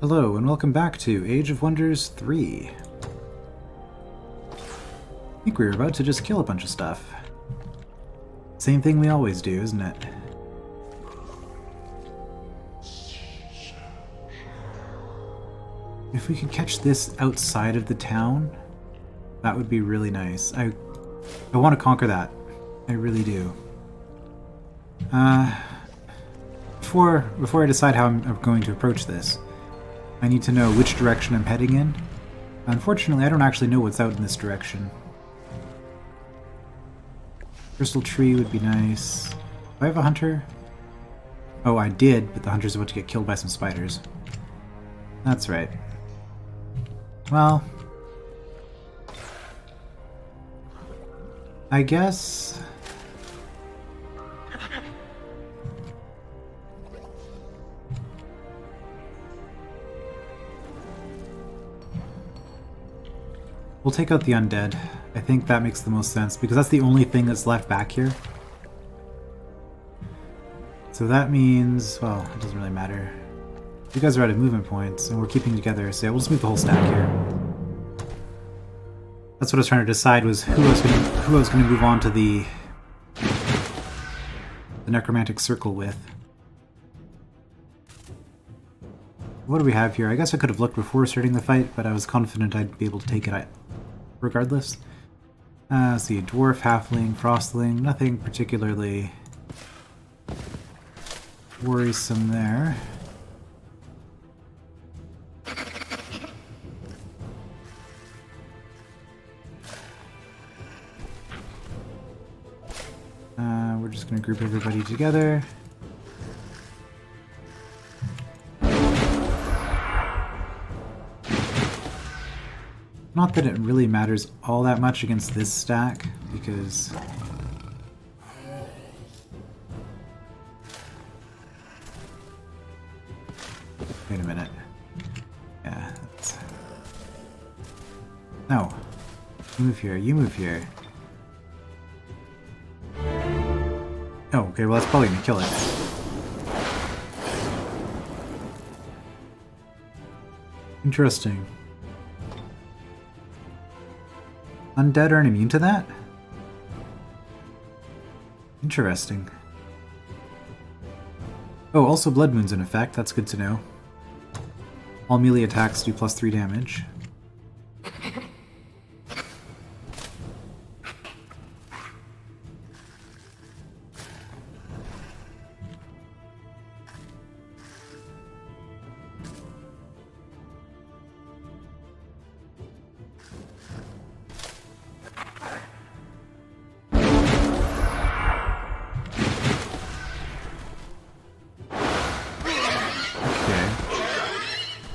Hello and welcome back to Age of Wonders 3. I think we were about to just kill a bunch of stuff. Same thing we always do, isn't it? If we could catch this outside of the town, that would be really nice. I want to conquer that. I really do. Before I decide how I'm going to approach this, I need to know which direction I'm heading in. Unfortunately, I don't actually know what's out in this direction. Crystal tree would be nice. Do I have a hunter? Oh, I did, but the hunter's about to get killed by some spiders. That's right. Well, I guess... we'll take out the undead. I think that makes the most sense, because that's the only thing that's left back here. So that means, well, it doesn't really matter. You guys are out of movement points, and we're keeping together, so yeah, we'll just move the whole stack here. That's what I was trying to decide, was who I was going to move on to the necromantic circle with. What do we have here? I guess I could have looked before starting the fight, but I was confident I'd be able to take it regardless. Let's see, dwarf, halfling, frostling, nothing particularly worrisome there. We're just going to group everybody together. Not that it really matters all that much against this stack, because... Wait a minute. Yeah, that's... No. You move here, you move here. Oh, okay, well that's probably gonna kill it. Interesting. Undead aren't immune to that? Interesting. Oh, also Blood Moon's in effect, that's good to know. All melee attacks do +3 damage.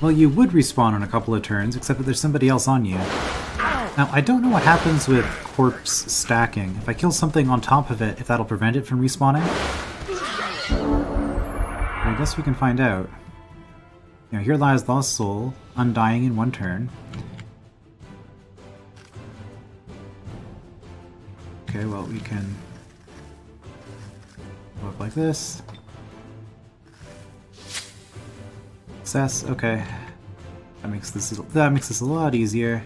Well, you would respawn in a couple of turns, except that there's somebody else on you. Now, I don't know what happens with corpse stacking. If I kill something on top of it, if that'll prevent it from respawning. I guess we can find out. You know, here lies Lost Soul, undying in 1 turn. Okay, well, we can go up like this. Success, okay. That makes this a lot easier.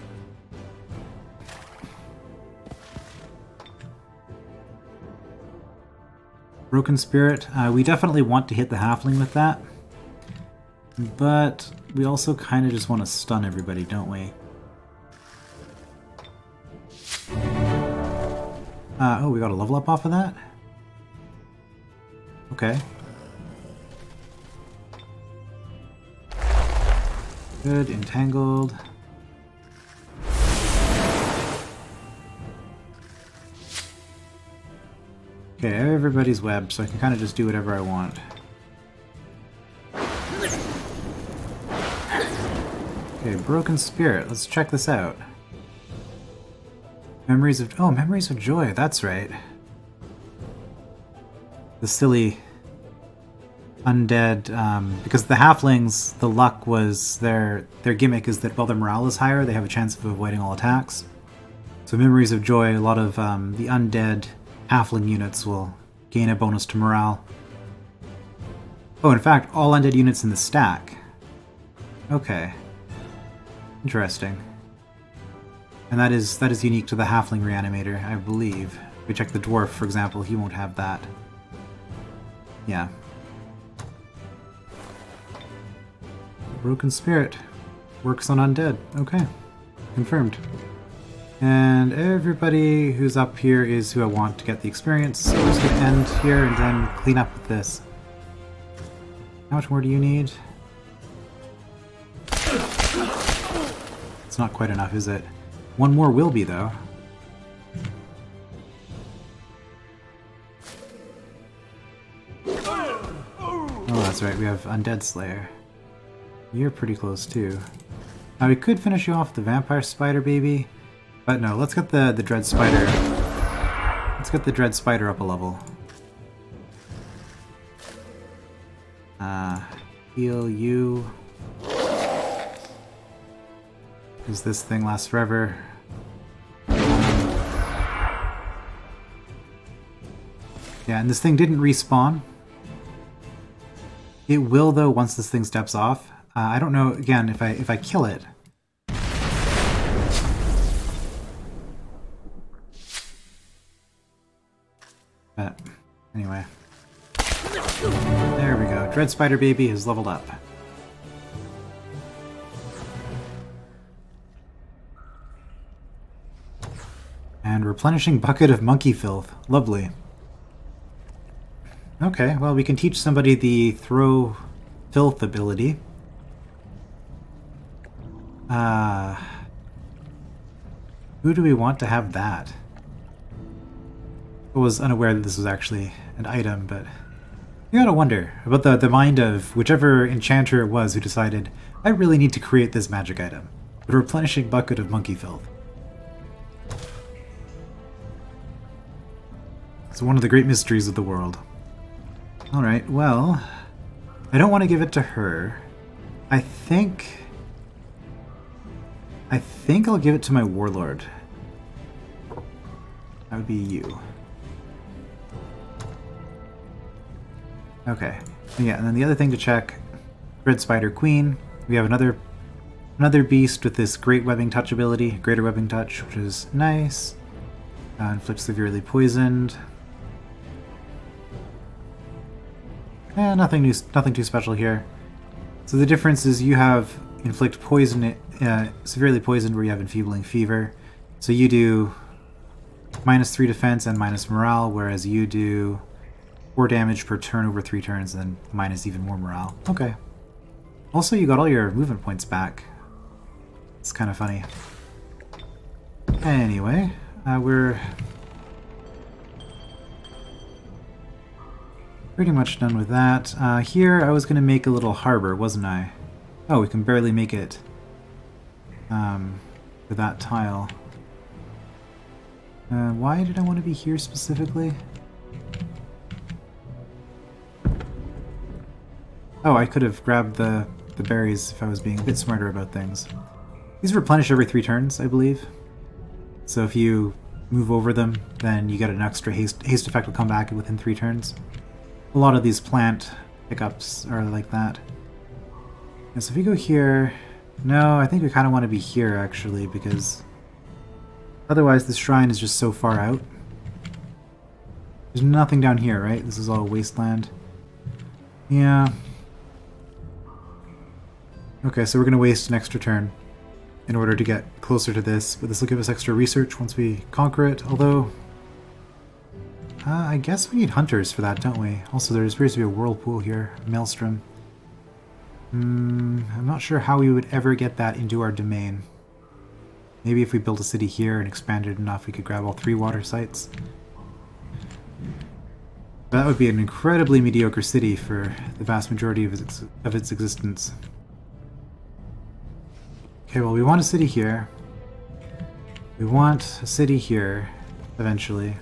Broken Spirit, we definitely want to hit the halfling with that. But we also kind of just want to stun everybody, don't we? Oh, we got a level up off of that? Okay. Good, entangled. Okay, everybody's webbed, so I can kind of just do whatever I want. Okay, Broken Spirit. Let's check this out. Memories of... Oh, Memories of Joy. That's right. The silly... undead, because the halflings, the luck was their gimmick is that while their morale is higher, they have a chance of avoiding all attacks. So Memories of Joy, a lot of the undead halfling units will gain a bonus to morale. Oh, in fact, all undead units in the stack Okay. Interesting. And that is unique to the halfling reanimator, I believe. If we check the dwarf, for example, he won't have that. Yeah. Broken Spirit. Works on undead. Okay. Confirmed. And everybody who's up here is who I want to get the experience. So we're just going to end here and then clean up with this. How much more do you need? It's not quite enough, is it? One more will be, though. Oh, that's right, we have Undead Slayer. You're pretty close, too. Now, we could finish you off with the Vampire Spider, baby. But no, let's get the Dread Spider. Let's get the Dread Spider up a level. Heal you. Because this thing lasts forever. Yeah, and this thing didn't respawn. It will, though, once this thing steps off. I don't know, again, if I kill it. But, anyway. There we go. Dread Spider Baby has leveled up. And replenishing bucket of monkey filth. Lovely. Okay, well, we can teach somebody the throw filth ability. Who do we want to have that? I was unaware that this was actually an item, but you gotta wonder about the mind of whichever enchanter it was who decided, I really need to create this magic item. A replenishing bucket of monkey filth. It's one of the great mysteries of the world. Alright, well, I don't want to give it to her. I think I'll give it to my warlord. That would be you. Okay. Yeah, and then the other thing to check, Dread Spider Queen. We have another beast with this great webbing touch ability, greater webbing touch, which is nice. Inflicts severely poisoned. Nothing new, nothing too special here. So the difference is you have inflict poison, severely poisoned, where you have enfeebling fever. So you do -3 defense and minus morale, whereas you do 4 damage per turn over 3 turns, and then minus even more morale. Okay. Also, you got all your movement points back. It's kind of funny. Anyway, we're pretty much done with that. Here, I was going to make a little harbor, wasn't I? Oh, we can barely make it for that tile. Why did I want to be here specifically? Oh, I could have grabbed the berries if I was being a bit smarter about things. These replenish every 3 turns, I believe. So if you move over them, then you get an extra haste effect will come back within 3 turns. A lot of these plant pickups are like that. And so if we go here... No, I think we kind of want to be here, actually, because otherwise the shrine is just so far out. There's nothing down here, right? This is all wasteland. Yeah. Okay, so we're going to waste an extra turn in order to get closer to this, but this will give us extra research once we conquer it, although... I guess we need hunters for that, don't we? Also, there appears to be a whirlpool here, maelstrom. I'm not sure how we would ever get that into our domain. Maybe if we built a city here and expanded enough, we could grab all 3 water sites. That would be an incredibly mediocre city for the vast majority of its existence. Okay, well, we want a city here. We want a city here, eventually.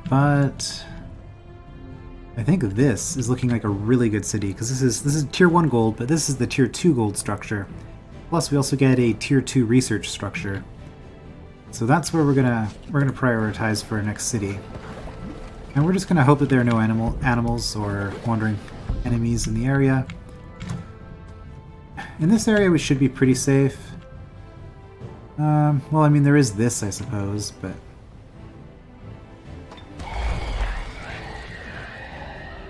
But I think this is looking like a really good city, because this is tier 1 gold, but this is the tier 2 gold structure. Plus we also get a tier 2 research structure. So that's where we're gonna prioritize for our next city. And we're just gonna hope that there are no animals or wandering enemies in the area. in this area we should be pretty safe. Well, I mean, there is this, I suppose, but...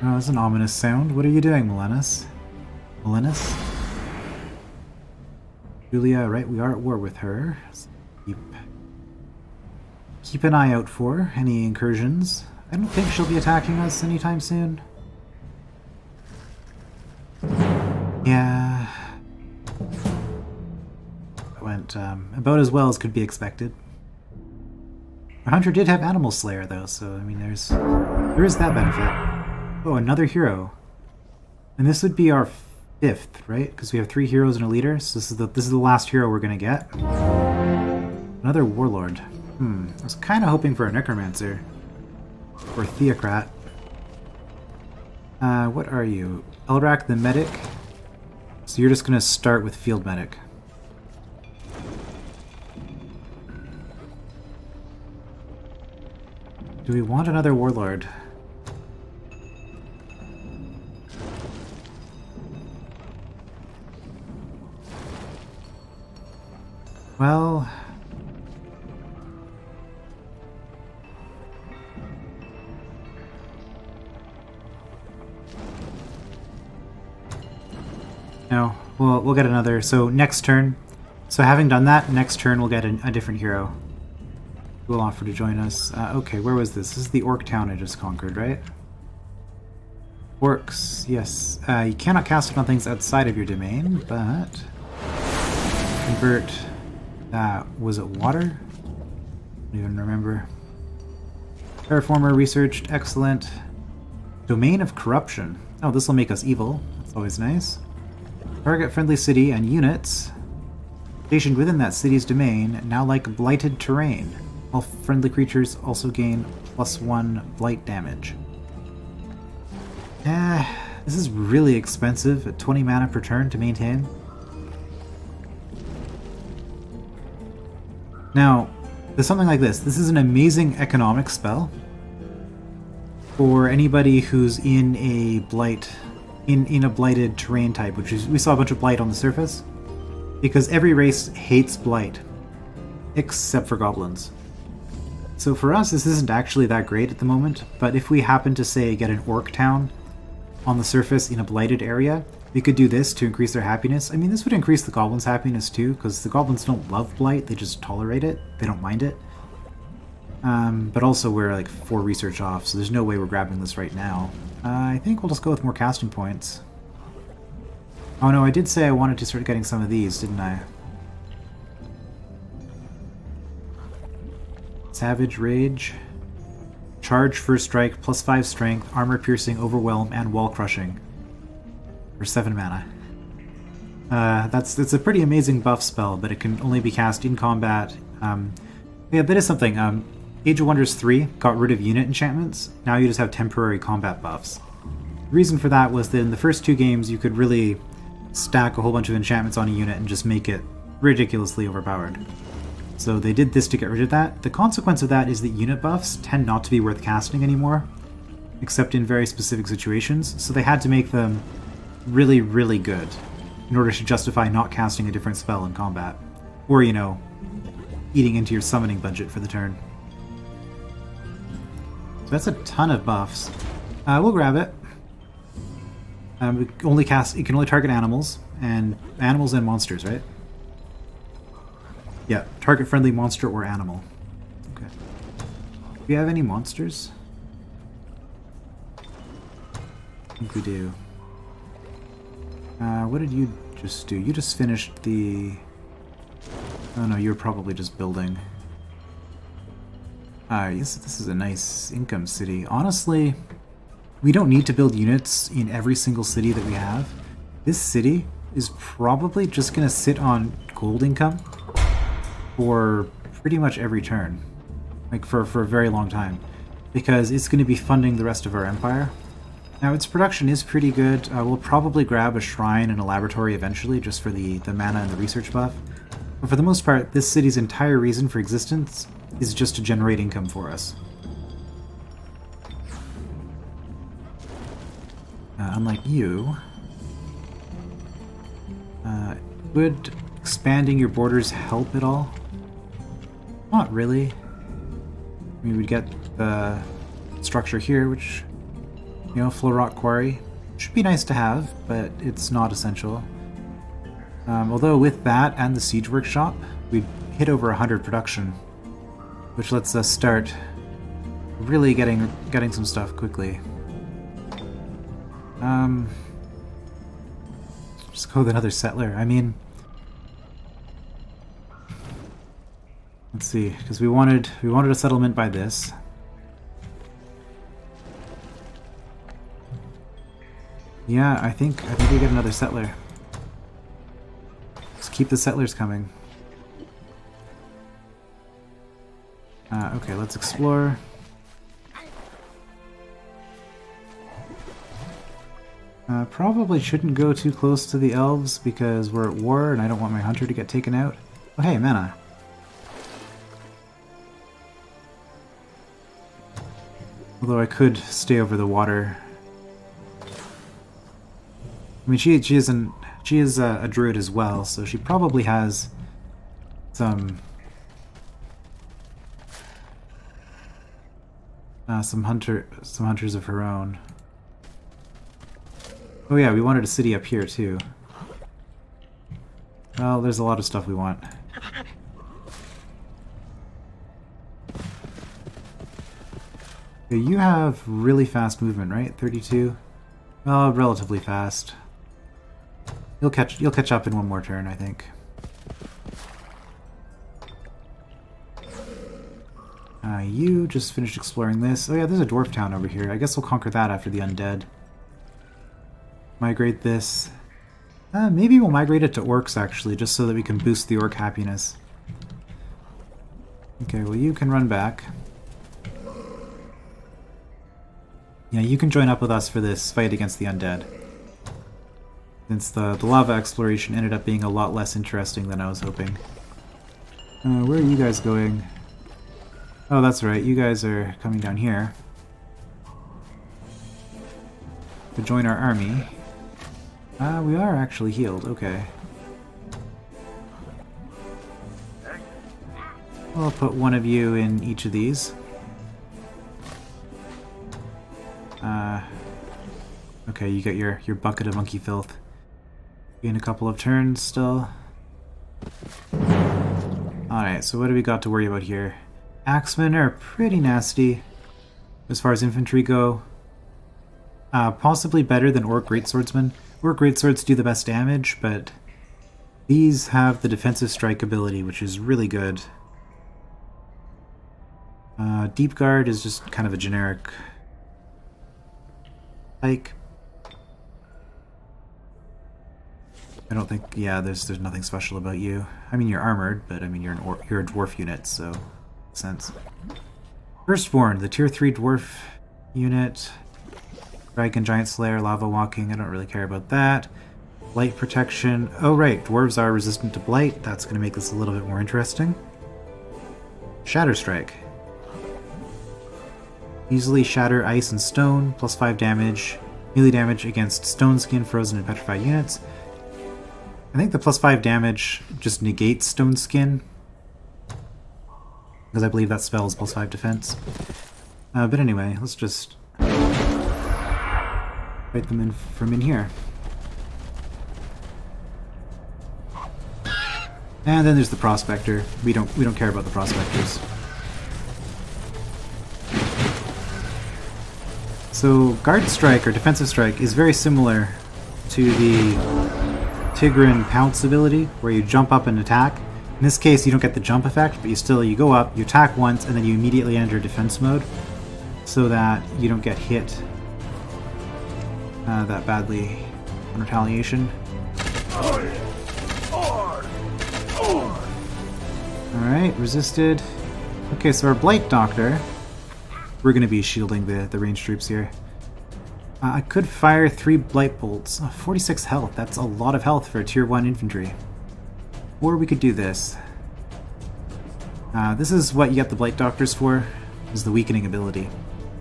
Oh, that's an ominous sound. What are you doing, Milenis? Milenis? Julia, right, we are at war with her. So keep an eye out for any incursions. I don't think she'll be attacking us anytime soon. Yeah. That went about as well as could be expected. Our hunter did have Animal Slayer though, so I mean there is that benefit. Oh, another hero. And this would be our 5th, right? Because we have 3 heroes and a leader, so this is the last hero we're gonna get. Another warlord. I was kind of hoping for a necromancer. Or theocrat. What are you? Elrak the medic. So you're just gonna start with field medic. Do we want another warlord? Well... No, we'll get another. So next turn. So having done that, next turn we'll get a different hero. Who will offer to join us. Okay, where was this? This is the orc town I just conquered, right? Orcs, yes. You cannot cast it on things outside of your domain, but... Convert... was it water? I don't even remember. Terraformer researched, excellent. Domain of corruption. Oh, this will make us evil. That's always nice. Target friendly city and units stationed within that city's domain now like blighted terrain. All friendly creatures also gain +1 blight damage. This is really expensive at 20 mana per turn to maintain. Now, there's something like this. This is an amazing economic spell for anybody who's in a blight. In a blighted terrain type, which is, we saw a bunch of blight on the surface, because every race hates blight, except for goblins. So for us, this isn't actually that great at the moment, but if we happen to, say, get an orc town on the surface in a blighted area, we could do this to increase their happiness. I mean, this would increase the goblins' happiness too, because the goblins don't love blight, they just tolerate it, they don't mind it. But also we're like 4 research off, so there's no way we're grabbing this right now. I think we'll just go with more casting points. Oh no, I did say I wanted to start getting some of these, didn't I? Savage Rage. Charge, First Strike, +5 Strength, Armor Piercing, Overwhelm, and Wall Crushing. For 7 mana. It's a pretty amazing buff spell, but it can only be cast in combat. Yeah, that is something. Age of Wonders 3 got rid of unit enchantments. Now you just have temporary combat buffs. The reason for that was that in the first 2 games you could really stack a whole bunch of enchantments on a unit and just make it ridiculously overpowered. So they did this to get rid of that. The consequence of that is that unit buffs tend not to be worth casting anymore, except in very specific situations, so they had to make them really, really good in order to justify not casting a different spell in combat. Or, you know, eating into your summoning budget for the turn. So that's a ton of buffs. We'll grab it. It can only target animals and monsters, right? Yeah, target friendly monster or animal. Okay. Do we have any monsters? I think we do. What did you just do? You just finished the... Oh no, you're probably just building. Yes, this is a nice income city. Honestly, we don't need to build units in every single city that we have. This city is probably just going to sit on gold income for pretty much every turn. Like for a very long time. Because it's going to be funding the rest of our empire. Now, its production is pretty good. We'll probably grab a shrine and a laboratory eventually, just for the mana and the research buff. But for the most part, this city's entire reason for existence is just to generate income for us. Unlike you, Would expanding your borders help at all? Not really. I mean, we'd get the structure here, which, you know, Floor Rock Quarry. Should be nice to have, but it's not essential. Although with that and the Siege Workshop, we'd hit over 100 production, which lets us start really getting some stuff quickly. Just go with another settler. I mean, let's see, because we wanted a settlement by this. Yeah, I think we get another settler. Just keep the settlers coming. Okay, let's explore. Probably shouldn't go too close to the elves because we're at war and I don't want my hunter to get taken out. Oh hey, mana. Although I could stay over the water. I mean, she is a druid as well, so she probably has some hunters of her own. Oh yeah, we wanted a city up here too. Well, there's a lot of stuff we want. Okay, you have really fast movement, right? 32? Oh, relatively fast. You'll catch up in one more turn, I think. You just finished exploring this. Oh yeah, there's a dwarf town over here. I guess we'll conquer that after the undead. Migrate this. Maybe we'll migrate it to orcs, actually, just so that we can boost the orc happiness. Okay, well you can run back. Yeah, you can join up with us for this fight against the undead. Since the lava exploration ended up being a lot less interesting than I was hoping. Where are you guys going? Oh, that's right, you guys are coming down here to join our army. We are actually healed, okay. I'll put one of you in each of these. Okay, you got your bucket of monkey filth. In a couple of turns still. Alright, so what do we got to worry about here? Axemen are pretty nasty as far as infantry go. Possibly better than Orc Greatswordsmen. Orc Greatswords do the best damage, but these have the defensive strike ability, which is really good. Deep Guard is just kind of a generic pike. I don't think, yeah, there's nothing special about you. I mean, you're armored, but I mean, you're a dwarf unit, so makes sense. Firstborn, the tier 3 dwarf unit. Dragon, Giant Slayer, Lava Walking, I don't really care about that. Blight Protection. Oh right, dwarves are resistant to Blight. That's going to make this a little bit more interesting. Shatter Strike. Easily shatter ice and stone, plus 5 damage. Melee damage against stone, skin, frozen, and petrified units. I think the plus 5 damage just negates stone skin, because I believe that spell is plus 5 defense. But anyway, let's just fight them in from in here. And then there's the Prospector. We don't care about the Prospectors. So Guard Strike or Defensive Strike is very similar to the Tigran Pounce ability, where you jump up and attack. In this case, you don't get the jump effect, but you go up, you attack once, and then you immediately enter defense mode, so that you don't get hit that badly on retaliation. Alright, resisted. Okay, so our Blight Doctor, we're going to be shielding the ranged troops here. I could fire 3 Blight Bolts. 46 health, that's a lot of health for tier 1 infantry. Or we could do this. This is what you get the Blight Doctors for, is the weakening ability.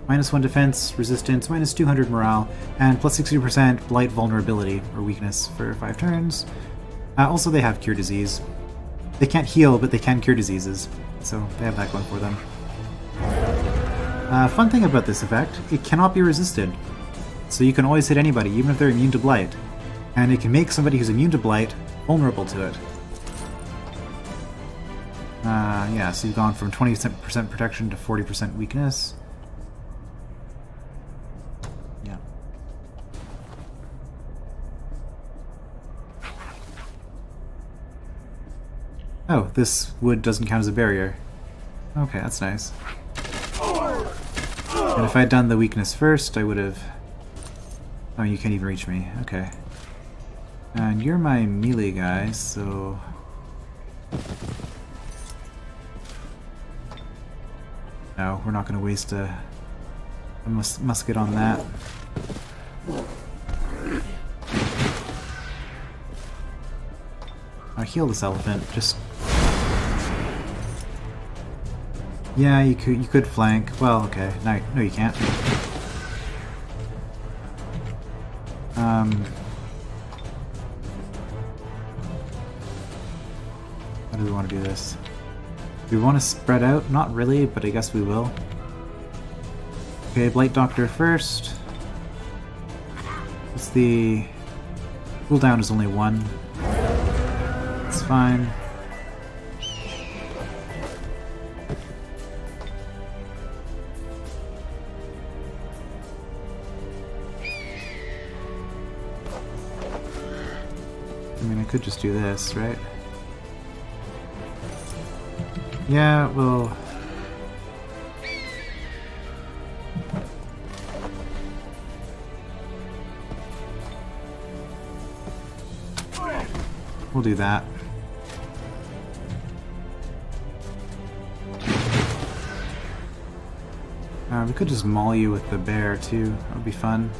-1 defense, resistance, -200 morale, and plus 60% Blight vulnerability or weakness for 5 turns. Also, they have Cure Disease. They can't heal, but they can cure diseases, so they have that going for them. Fun thing about this effect, it cannot be resisted. So you can always hit anybody, even if they're immune to Blight. And it can make somebody who's immune to Blight vulnerable to it. Yeah, so you've gone from 20% protection to 40% weakness. Yeah. Oh, this wood doesn't count as a barrier. Okay, that's nice. And if I had done the weakness first, I would have... Oh, you can't even reach me. Okay. And you're my melee guy, so... No, we're not going to waste a musket on that. I'll heal this elephant, just... Yeah, you could flank. Well, okay. No, you can't. How do we want to do this? Do we want to spread out? Not really, but I guess we will. Okay, Blight Doctor first. What's the... cooldown is only 1. It's fine. I mean, I could just do this, right? Yeah, well... we'll do that. We could just maul you with the bear, too. That would be fun.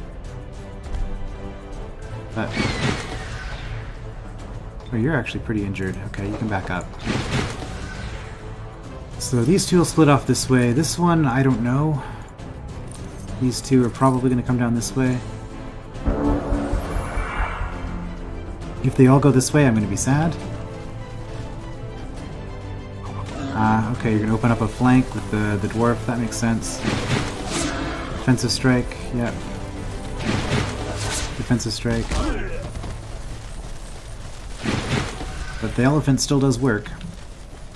But... oh, you're actually pretty injured. Okay, you can back up. So these two will split off this way. This one, I don't know. These two are probably going to come down this way. If they all go this way, I'm going to be sad. Okay, you're going to open up a flank with the dwarf. That makes sense. Defensive strike. Yep. Defensive strike. But the elephant still does work.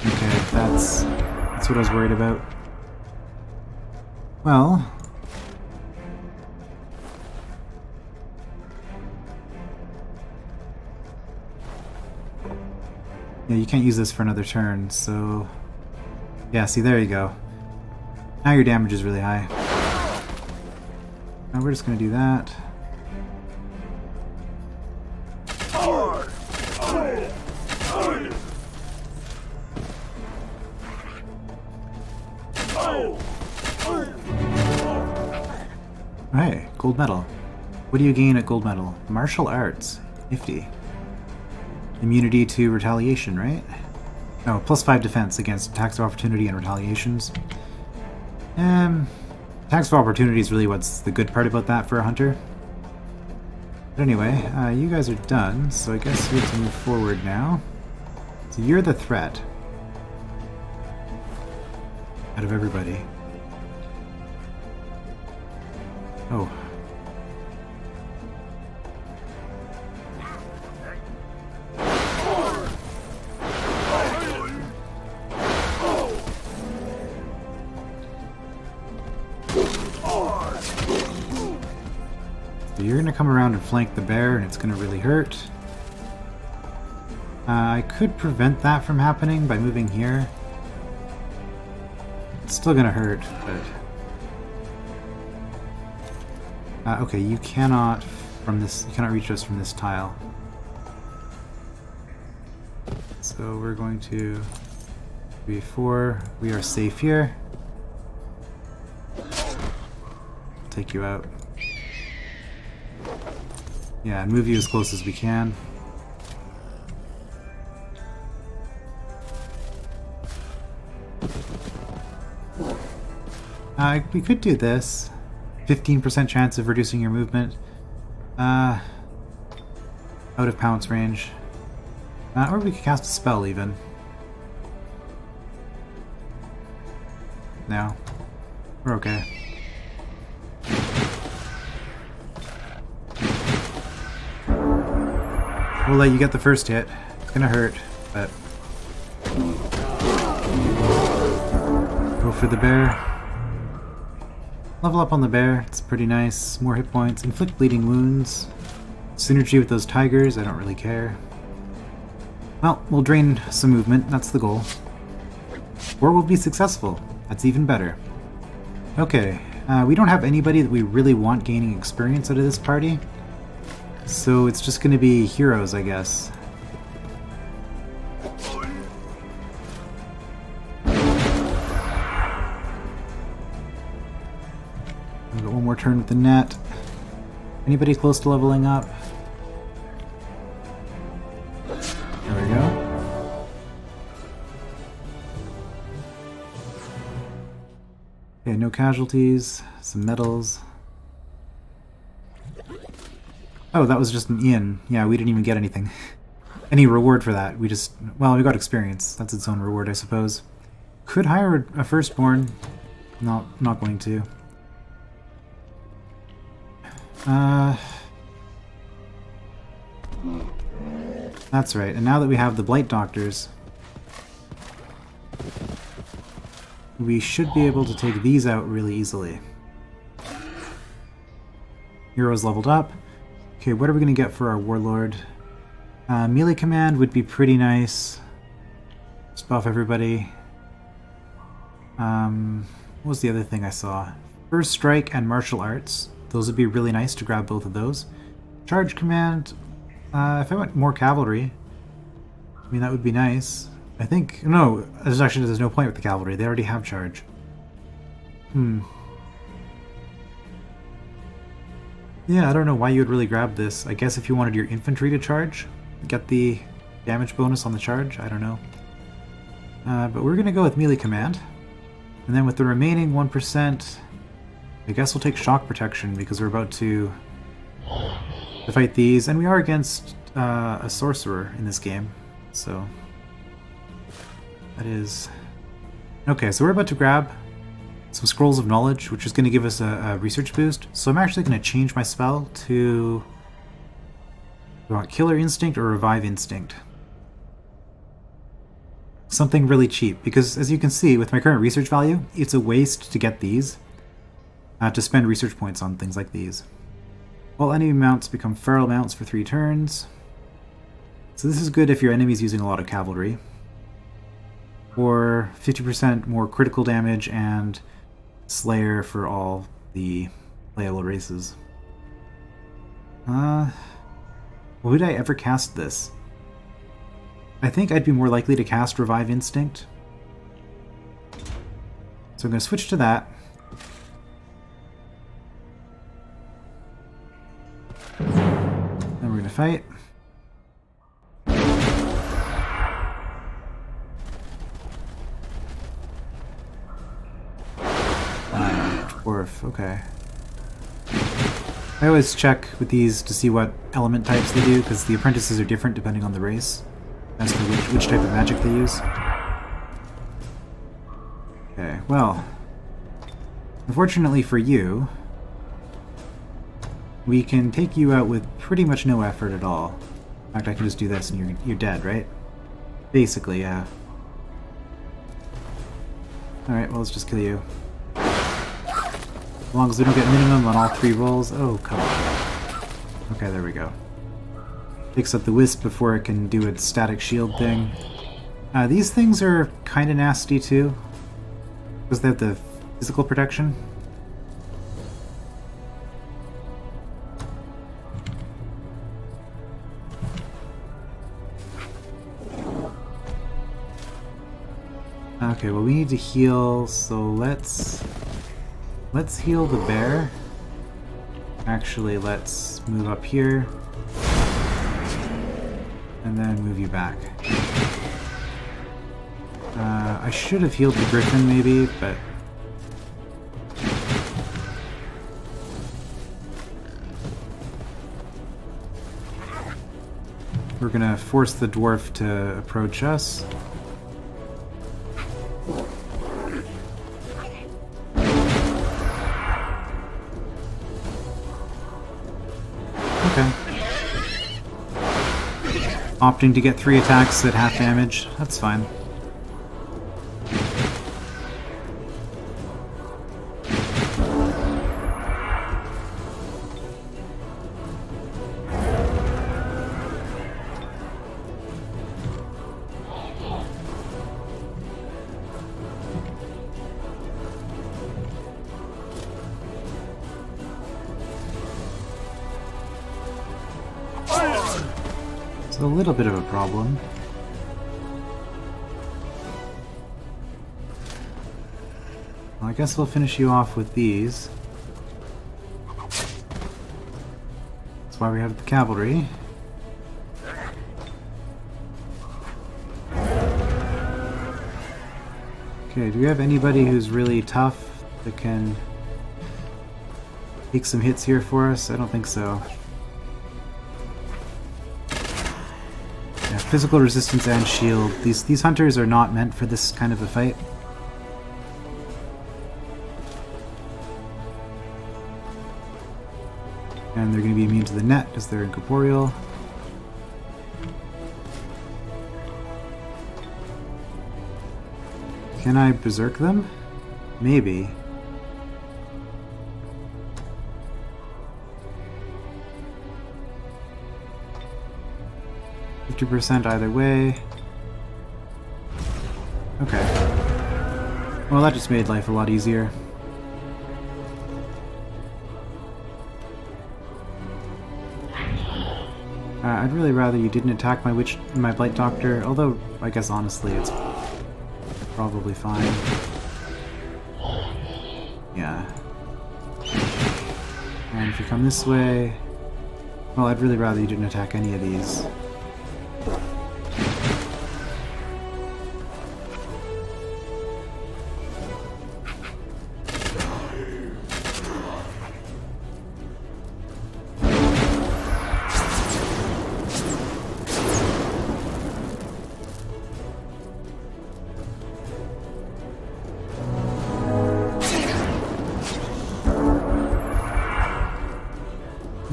Okay, that's what I was worried about. Well... yeah, you can't use this for another turn, so... yeah, see, there you go. Now your damage is really high. Now we're just gonna do that. Hey, gold medal. What do you gain at gold medal? Martial arts. Nifty. Immunity to retaliation, right? No, +5 defense against attacks of opportunity and retaliations. Attacks of opportunity is really what's the good part about that for a hunter. But anyway, you guys are done, so I guess we have to move forward now. So you're the threat. Out of everybody. Oh. So you're gonna come around and flank the bear, and it's gonna really hurt. I could prevent that from happening by moving here. It's still gonna hurt, but... okay, you cannot reach us from this tile. So we're going to before we are safe here. Take you out. Yeah, and move you as close as we can. We could do this. 15% chance of reducing your movement. Out of pounce range. Or we could cast a spell even. No. We're okay. We'll let you get the first hit. It's gonna hurt, but... Go for the bear. Level up on the bear, it's pretty nice. More hit points. Inflict bleeding wounds. Synergy with those tigers, I don't really care. Well, we'll drain some movement, that's the goal. Or we'll be successful. That's even better. Okay, we don't have anybody that we really want gaining experience out of this party. So it's just going to be heroes, I guess. We've got one more turn with the net. Anybody close to leveling up? There we go. Okay, no casualties, some medals. Oh, that was just an Ian. Yeah, we didn't even get anything. Any reward for that. We just... Well, we got experience. That's its own reward, I suppose. Could hire a firstborn. Not going to. That's right. And now that we have the Blight Doctors, we should be able to take these out really easily. Heroes leveled up. Okay, what are we going to get for our Warlord? Melee command would be pretty nice. Just buff everybody. What was the other thing I saw? First Strike and Martial Arts. Those would be really nice to grab both of those. Charge command. If I went more cavalry, I mean, that would be nice. I think... No, there's no point with the cavalry. They already have charge. Yeah, I don't know why you would really grab this. I guess if you wanted your infantry to charge, get the damage bonus on the charge. I don't know. But we're going to go with melee command. And then with the remaining 1%, I guess we'll take shock protection because we're about to fight these. And we are against a sorcerer in this game. So that is... Okay, so we're about to grab some Scrolls of Knowledge, which is going to give us a research boost. So I'm actually going to change my spell to... Do I want Killer Instinct or Revive Instinct? Something really cheap, because as you can see, with my current research value, it's a waste to get these, to spend research points on things like these. All enemy mounts become feral mounts for 3 turns. So this is good if your enemy's using a lot of cavalry. Or 50% more critical damage and Slayer for all the playable races. Would I ever cast this? I think I'd be more likely to cast Revive Instinct. So I'm going to switch to that. Then we're going to fight. Dwarf, okay. I always check with these to see what element types they do, because the apprentices are different depending on the race, as to which type of magic they use. Okay, well, unfortunately for you, we can take you out with pretty much no effort at all. In fact, I can just do this and you're dead, right? Basically, yeah. Alright, well, let's just kill you. As long as we don't get minimum on all 3 rolls. Oh, come on. Okay, there we go. Picks up the wisp before it can do its static shield thing. These things are kind of nasty too, because they have the physical protection. Okay, well, we need to heal, so let's heal the bear. Actually, let's move up here. And then move you back. I should have healed the griffin, maybe, but... We're gonna force the dwarf to approach us. Okay. Opting to get 3 attacks at half damage. That's fine. It's a little bit of a problem. Well, I guess we'll finish you off with these. That's why we have the cavalry. Okay, do we have anybody who's really tough that can take some hits here for us? I don't think so. Yeah, physical resistance and shield. These hunters are not meant for this kind of a fight. And they're going to be immune to the net because they're incorporeal. Can I berserk them? Maybe. %, either way. Okay. Well, that just made life a lot easier. I'd really rather you didn't attack my Blight Doctor, although I guess honestly it's probably fine. Yeah. And if you come this way... Well, I'd really rather you didn't attack any of these.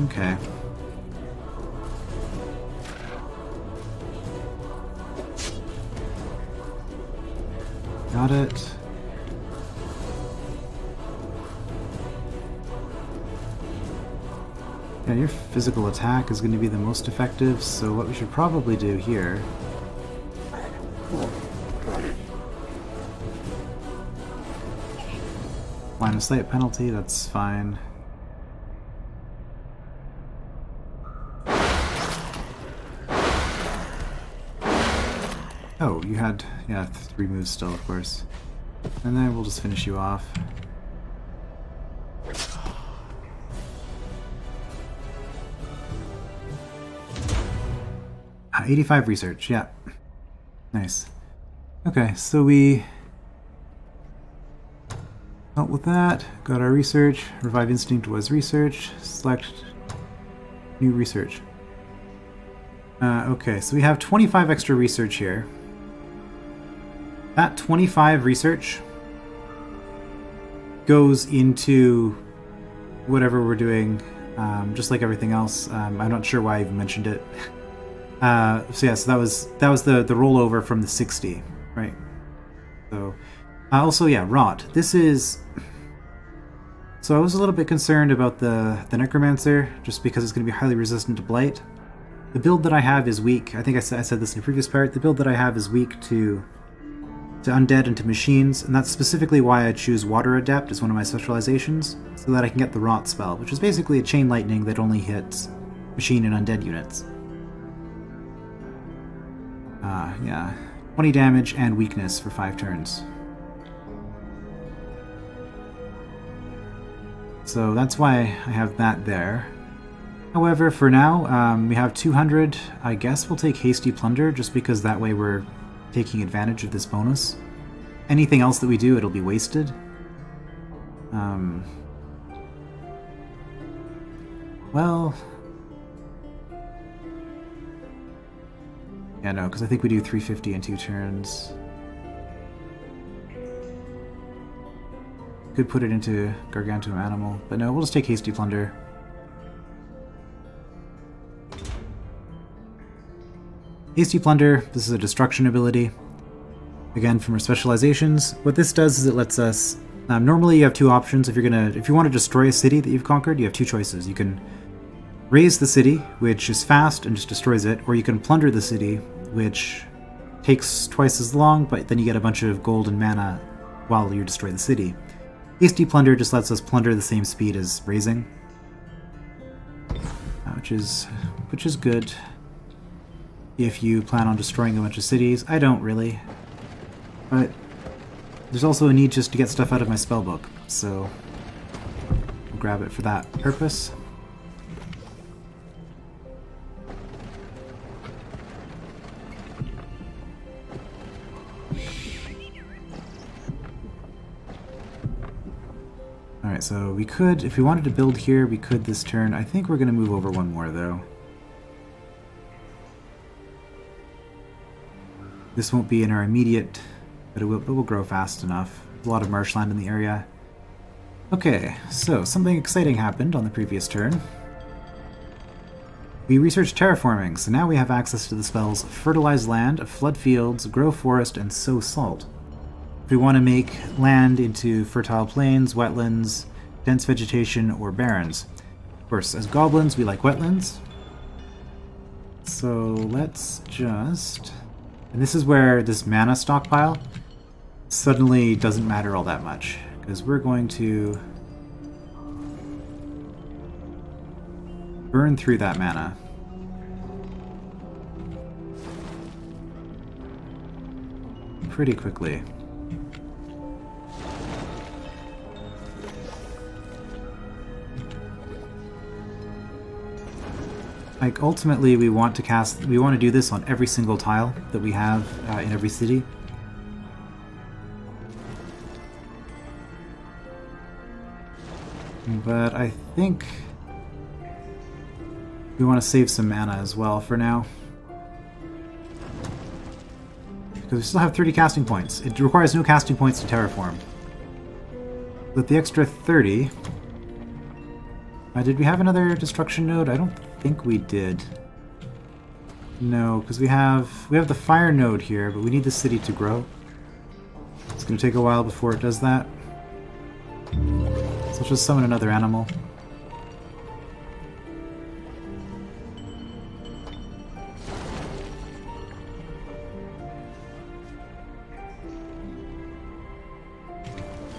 Okay. Got it. Yeah, your physical attack is going to be the most effective, so what we should probably do here... Line of sight penalty, that's fine. Oh, you had, yeah, 3 moves still, of course. And then we'll just finish you off. 85 research, yeah. Nice. Okay, so we dealt with that, got our research, Revive Instinct was research, select new research. Okay, so we have 25 extra research here. That 25 research goes into whatever we're doing, just like everything else. I'm not sure why I even mentioned it. So yeah, so that was the rollover from the 60, right? So also, yeah, rot. This is... So I was a little bit concerned about the Necromancer, just because it's going to be highly resistant to Blight. The build that I have is weak. I think I said this in the previous part. The build that I have is weak to undead and to machines, and that's specifically why I choose Water Adept as one of my specializations, so that I can get the Rot spell, which is basically a Chain Lightning that only hits machine and undead units. Yeah. 20 damage and weakness for 5 turns. So that's why I have that there. However, for now, we have 200. I guess we'll take Hasty Plunder, just because that way we're taking advantage of this bonus. Anything else that we do, it'll be wasted. Well... Yeah, no, because I think we do 350 in 2 turns. Could put it into Gargantuan Animal, but no, we'll just take Hasty Plunder. Hasty Plunder, this is a destruction ability. Again, from our specializations, what this does is it lets us... normally you have 2 options. If you want to destroy a city that you've conquered, you have 2 choices. You can raise the city, which is fast and just destroys it, or you can plunder the city, which takes twice as long, but then you get a bunch of gold and mana while you destroy the city. Hasty Plunder just lets us plunder the same speed as raising, which is good if you plan on destroying a bunch of cities. I don't really, but there's also a need just to get stuff out of my spellbook, so I'll grab it for that purpose. Alright, so we could, if we wanted to build here, we could this turn. I think we're going to move over 1 more, though. This won't be in our immediate, but it will grow fast enough. There's a lot of marshland in the area. Okay, so something exciting happened on the previous turn. We researched Terraforming, so now we have access to the spells Fertilize Land, Flood Fields, Grow Forest, and Sow Salt. If we want to make land into fertile plains, wetlands, dense vegetation, or barrens. Of course, as goblins, we like wetlands. So let's just... And this is where this mana stockpile suddenly doesn't matter all that much, because we're going to burn through that mana. Pretty quickly. Like, ultimately, we want to do this on every single tile that we have in every city. But I think we want to save some mana as well for now. Because we still have 30 casting points. It requires no casting points to terraform. With the extra 30... did we have another destruction node? I don't think we did. No, because we have the fire node here, but we need the city to grow. It's going to take a while before it does that. So let's just summon another animal.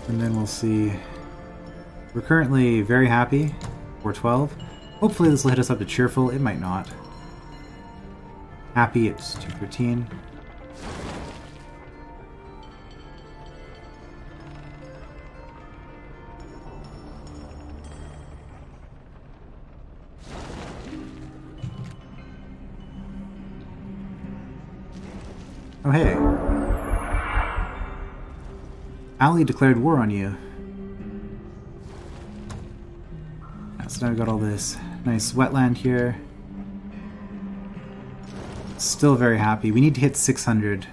And then we'll see. We're currently very happy. 412. Hopefully this will hit us up to cheerful. It might not. Happy, it's 213. Oh hey. Ali declared war on you. So now we've got all this nice wetland here. Still very happy. We need to hit 600.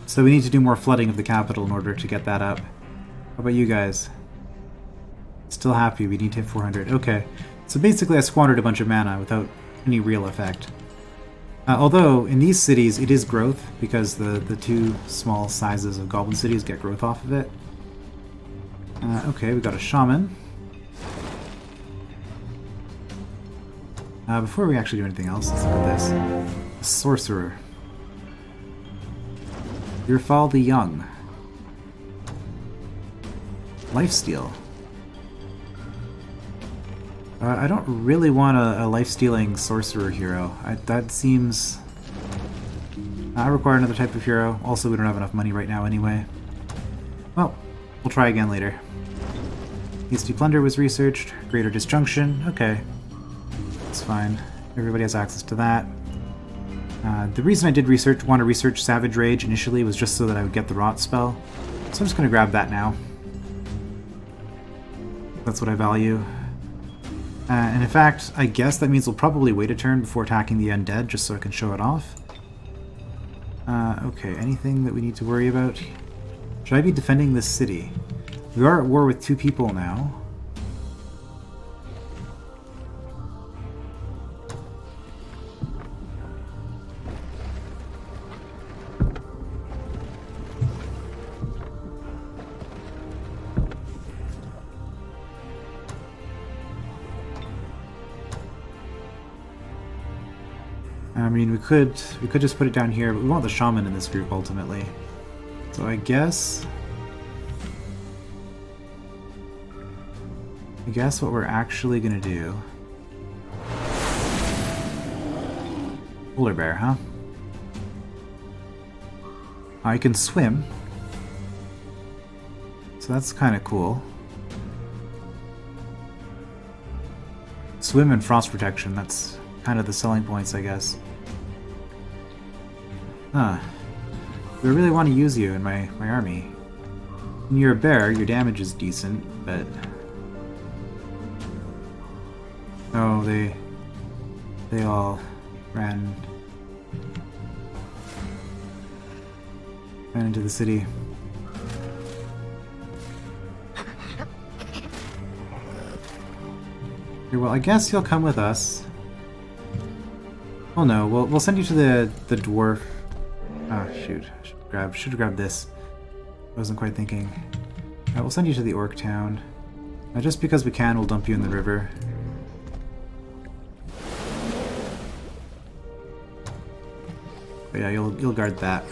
So we need to do more flooding of the capital in order to get that up. How about you guys? Still happy. We need to hit 400. Okay. So basically I squandered a bunch of mana without any real effect. Although in these cities it is growth, because the 2 small sizes of goblin cities get growth off of it. Okay, we got a shaman. Before we actually do anything else, let's look at this. A sorcerer. Irfal the Young. Lifesteal. I don't really want a life-stealing sorcerer hero. That seems... I require another type of hero. Also, we don't have enough money right now anyway. Well, we'll try again later. Hasty Plunder was researched. Greater Disjunction. Okay. That's fine. Everybody has access to that. The reason I did want to research Savage Rage initially was just so that I would get the Rot spell. So I'm just going to grab that now. That's what I value. And in fact, I guess that means we'll probably wait a turn before attacking the undead, just so I can show it off. Okay, anything that we need to worry about? Should I be defending this city? We are at war with 2 people now. I mean, we could just put it down here, but we want the shaman in this group ultimately. So I guess what we're actually gonna do. Polar bear, huh? I can swim. So that's kind of cool. Swim and frost protection, that's kind of the selling points, I guess. Huh. I really want to use you in my army. When you're a bear, your damage is decent, but... Oh, they all ran into the city. Here, well, I guess you'll come with us. Oh no, we'll send you to the dwarf. Oh shoot, should have grabbed this. I wasn't quite thinking. We'll send you to the orc town. Just because we can, we'll dump you in the river. But yeah, you'll guard that.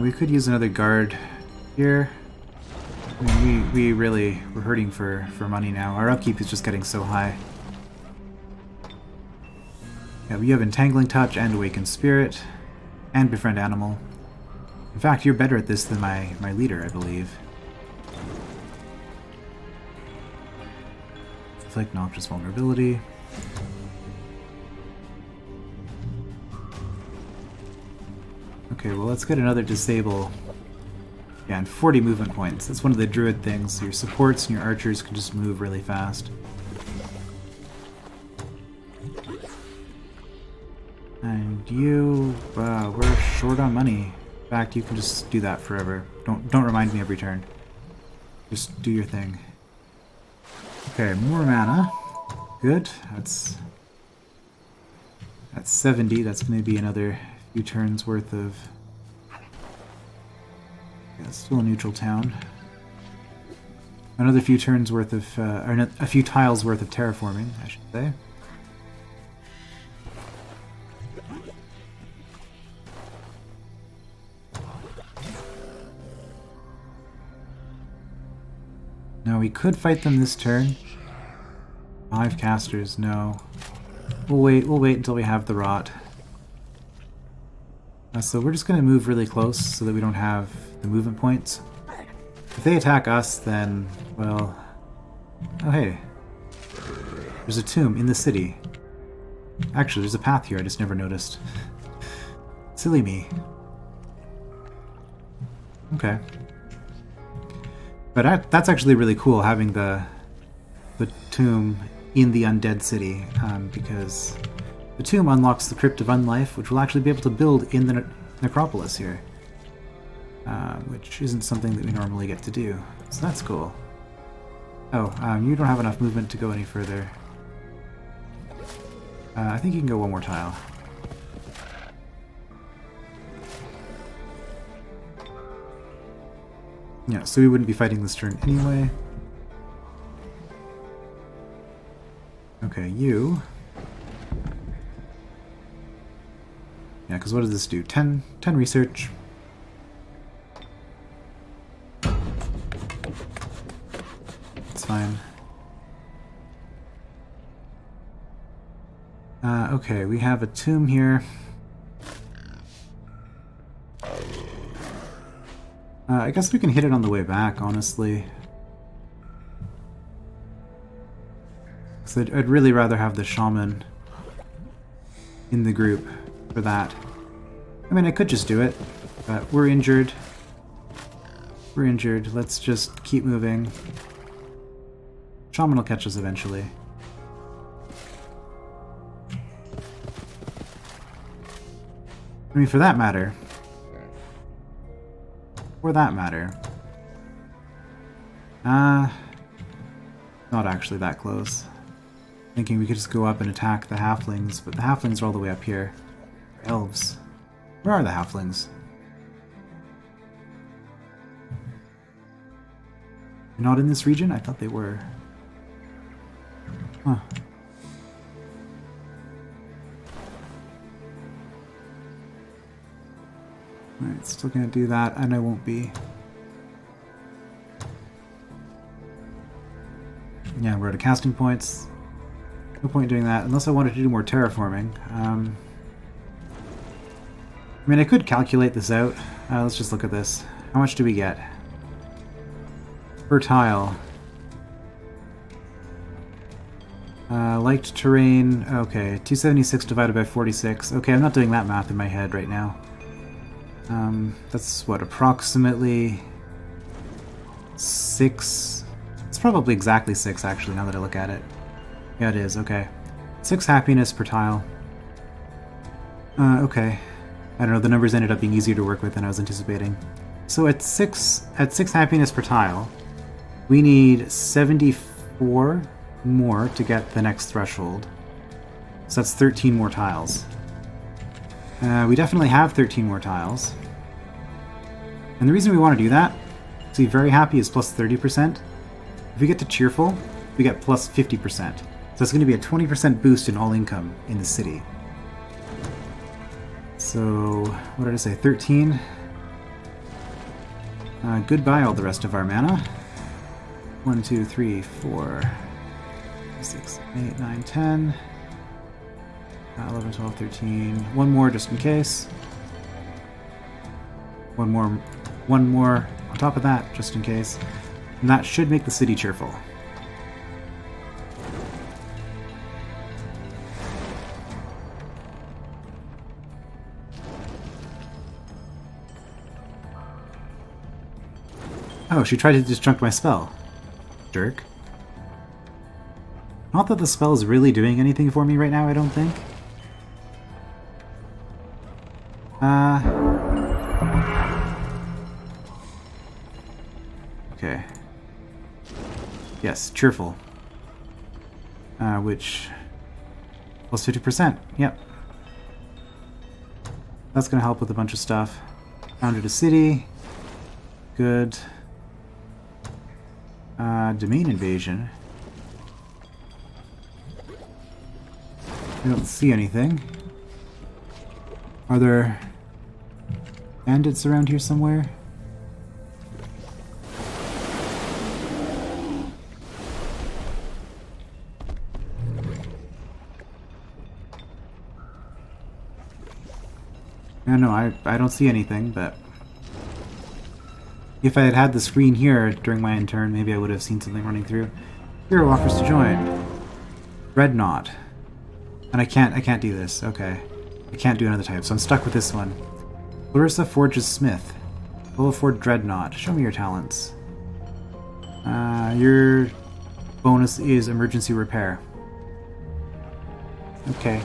We could use another guard here. I mean, we're hurting for money now. Our upkeep is just getting so high. Yeah, we have Entangling Touch and Awakened Spirit, and Befriend Animal. In fact, you're better at this than my leader, I believe. Inflict Noxious Vulnerability. Okay, well let's get another Disable. Yeah, and 40 movement points. That's one of the druid things. Your supports and your archers can just move really fast. And you, we're short on money. In fact, you can just do that forever. Don't remind me every turn. Just do your thing. Okay, more mana. Good. That's 70. That's going to be another few turns worth of. Yeah, still a neutral town. Another few turns worth of, or a few tiles worth of terraforming, I should say. Now we could fight them this turn. 5 casters, no. We'll wait until we have the rot. So we're just going to move really close so that we don't have the movement points. If they attack us, then, well... Oh hey. There's a tomb in the city. Actually, there's a path here, I just never noticed. Silly me. Okay. But that's actually really cool, having the tomb in the undead city, because the tomb unlocks the Crypt of Unlife, which we'll actually be able to build in the necropolis here, which isn't something that we normally get to do. So that's cool. Oh, you don't have enough movement to go any further. I think you can go one more tile. Yeah, so we wouldn't be fighting this turn anyway. Okay, you. Yeah, because what does this do? 10 research. It's fine. Okay, we have a tomb here. I guess we can hit it on the way back, honestly. So I'd really rather have the shaman in the group for that. I mean, I could just do it, but we're injured. We're injured. Let's just keep moving. Shaman will catch us eventually. I mean, for that matter. Not actually that close. Thinking we could just go up and attack the halflings, but the halflings are all the way up here. Elves. Where are the halflings? They're not in this region? I thought they were. Huh. Alright, still gonna do that, and I won't be. Yeah, we're out of casting points. No point in doing that, unless I wanted to do more terraforming. I mean, I could calculate this out. Let's just look at this. How much do we get? Per tile. Liked terrain, okay, 276 divided by 46. Okay, I'm not doing that math in my head right now. That's what, approximately 6? It's probably exactly 6 actually, now that I look at it. Yeah, it is, okay. 6 happiness per tile. Okay. I don't know, the numbers ended up being easier to work with than I was anticipating. So at 6 happiness per tile, we need 74 more to get the next threshold. So that's 13 more tiles. We definitely have 13 more tiles. And the reason we want to do that, see, very happy is plus 30%. If we get to cheerful, we get plus 50%. So it's going to be a 20% boost in all income in the city. So, what did I say, 13? Goodbye all the rest of our mana. 1, 2, 3, 4, 6, 8, 9, 10. 11, 12, 13. One more just in case. One more on top of that just in case. And that should make the city cheerful. Oh, she tried to disjunct my spell. Jerk. Not that the spell is really doing anything for me right now, I don't think. Okay. Yes, cheerful. Which... plus 50%, yep. That's gonna help with a bunch of stuff. Founded a city. Good. Domain invasion. I don't see anything. Are there bandits around here somewhere? No, I don't see anything, but if I had had the screen here during my end turn, maybe I would have seen something running through. Hero offers to join. Dreadnought. And I can't do this. Okay. I can't do another type, so I'm stuck with this one. Larissa Forges Smith. Level 4 Dreadnought. Show me your talents. Your bonus is emergency repair. Okay.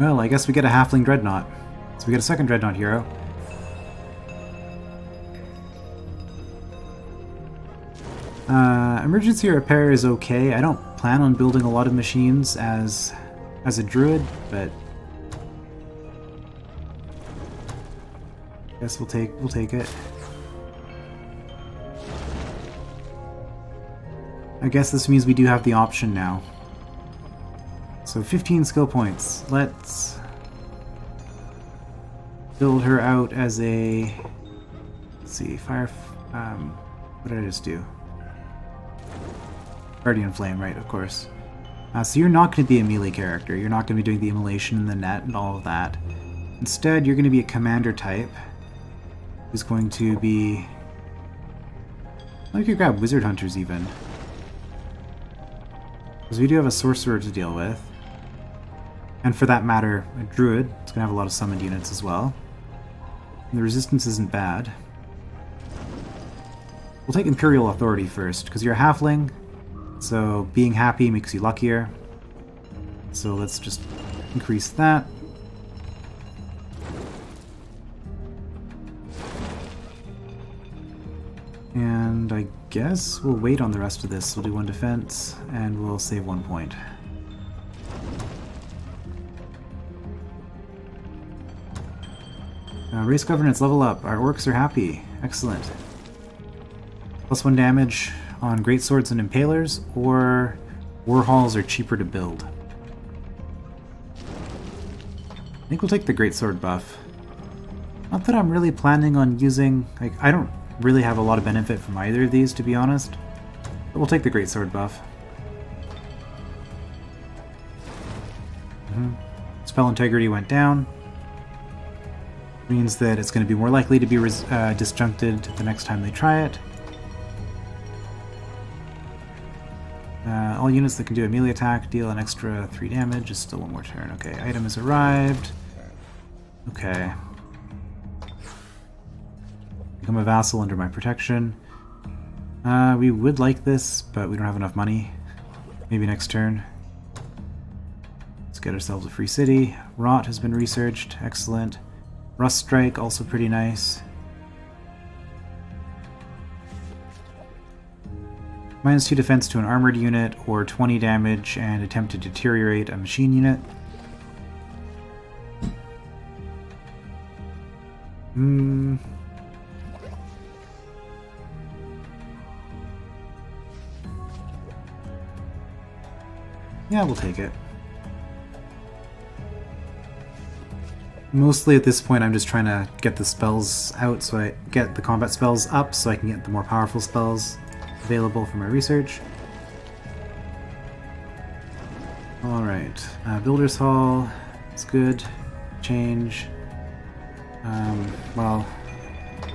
Well, I guess we get a halfling Dreadnought. So we get a second Dreadnought hero. Emergency repair is okay. I don't plan on building a lot of machines as a druid, but I guess we'll take it. I guess this means we do have the option now. So 15 skill points. Let's build her out as a... Let's see, fire... what did I just do? Guardian Flame, right, of course. So you're not going to be a melee character. You're not going to be doing the immolation and the net and all of that. Instead, you're going to be a commander type who's going to be... I could grab Wizard Hunters even. Because we do have a sorcerer to deal with. And for that matter, a druid. It's going to have a lot of summoned units as well. And the resistance isn't bad. We'll take Imperial Authority first, because you're a halfling, so being happy makes you luckier. So let's just increase that. And I guess we'll wait on the rest of this. We'll do 1 defense, and we'll save 1 point. Race governance, level up. Our orcs are happy. Excellent. +1 damage on greatswords and impalers, or warhalls are cheaper to build. I think we'll take the greatsword buff. Not that I'm really planning on using... like, I don't really have a lot of benefit from either of these, to be honest. But we'll take the greatsword buff. Spell integrity went down. Means that it's going to be more likely to be disjuncted the next time they try it. All units that can do a melee attack deal an extra 3 damage. Just still 1 more turn. Okay, item has arrived. Okay. Become a vassal under my protection. We would like this, but we don't have enough money. Maybe next turn. Let's get ourselves a free city. Rot has been researched. Excellent. Rust Strike, also pretty nice. -2 defense to an armored unit, or 20 damage and attempt to deteriorate a machine unit. Yeah, we'll take it. Mostly at this point I'm just trying to get the spells out, so I get the combat spells up so I can get the more powerful spells available for my research. Alright, Builder's Hall, it's good. Change. Well,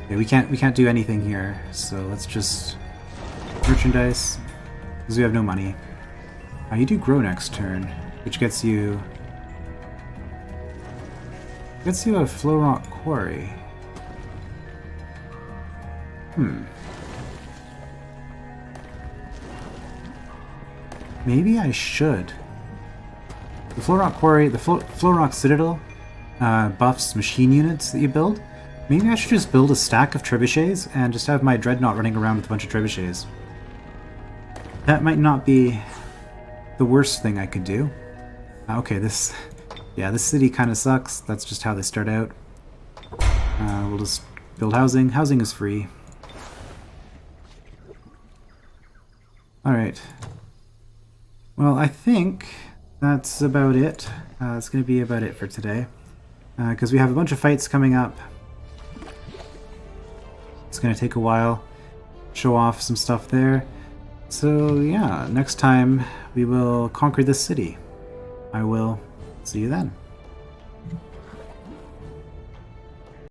yeah, we can't do anything here, so let's just merchandise, because we have no money. You do grow next turn, which gets you a Flowrock Quarry. Maybe I should. The Flowrock Quarry, the Flowrock Citadel buffs machine units that you build. Maybe I should just build a stack of trebuchets and just have my Dreadnought running around with a bunch of trebuchets. That might not be the worst thing I could do. Okay, this city kind of sucks. That's just how they start out. We'll just build housing. Housing is free. Alright. Well, I think that's about it. It's going to be about it for today. Because we have a bunch of fights coming up. It's going to take a while. Show off some stuff there. So yeah, next time we will conquer this city. I will see you then.